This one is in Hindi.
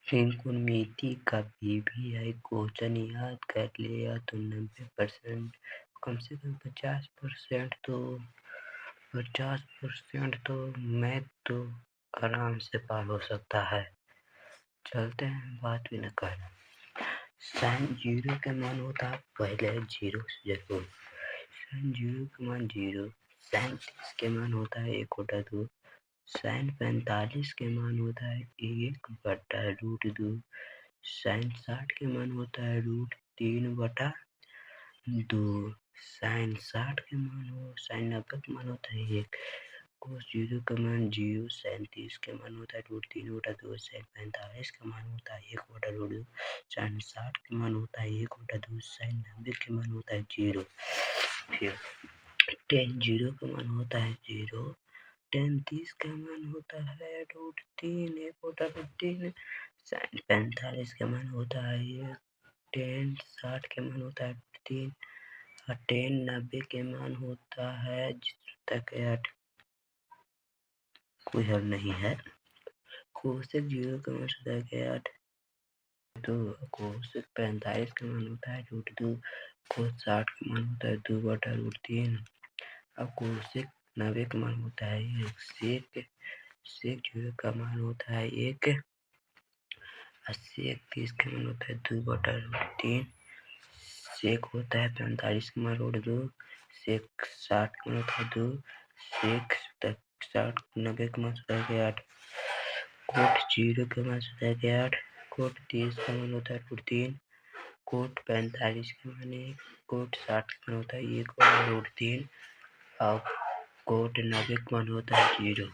त्रिकोणमिति का पीवीआई क्वेश्चन याद कर लिया तो 90%, कम से कम 50% तो मैथ तो आराम से पार हो सकता है। चलते हैं, बात भी न करना। साइन जीरो के मान होता है पहले जीरो से जरूर। साइन जीरो के मान जीरो। साइन 30 के मान होता है 1/2। साइन 45 के मान होता है 1/√2। साइन 60 के मान होता है √3/2। साइन 60 के मान साइन 90 के मान होता है 1। कोस जीरो का मान 0। साइन 30 के मान होता है √3/2। साइन 45 का मान होता है 1/√2। साइन 60 के मान होता है 1/2। साइन 90 के मान होता है 0। फिर टेन जीरो का मान होता है 0। टेन 30 का मान होता है √3 1/3। साइन 45 का मान होता है 1। टेन 60 के मान होता है 3। और टेन 90 के मान होता है तक 8। कोई हल नहीं है। कोसेक 0 का मान होता है 8। तो कोसेक 45 का मान होता है √2। कोस 60 का मान होता है 2/√3। अब कोसेक 90 का मान होता है 1। सेक 0 का मान होता है 1। और सेक 30 का मान होता है 2/√3। सेक होता है 45 का मान √2। सेक 60 का मान होता है 2। सेक 90 का मान होता है 8। कोट 0 का मान होता है 8। कोट 30 का मान होता है √3। कोट 45 का मान 1। कोट 60 का मान होता है 1/√3। और कोट 90 का मान होता है 0।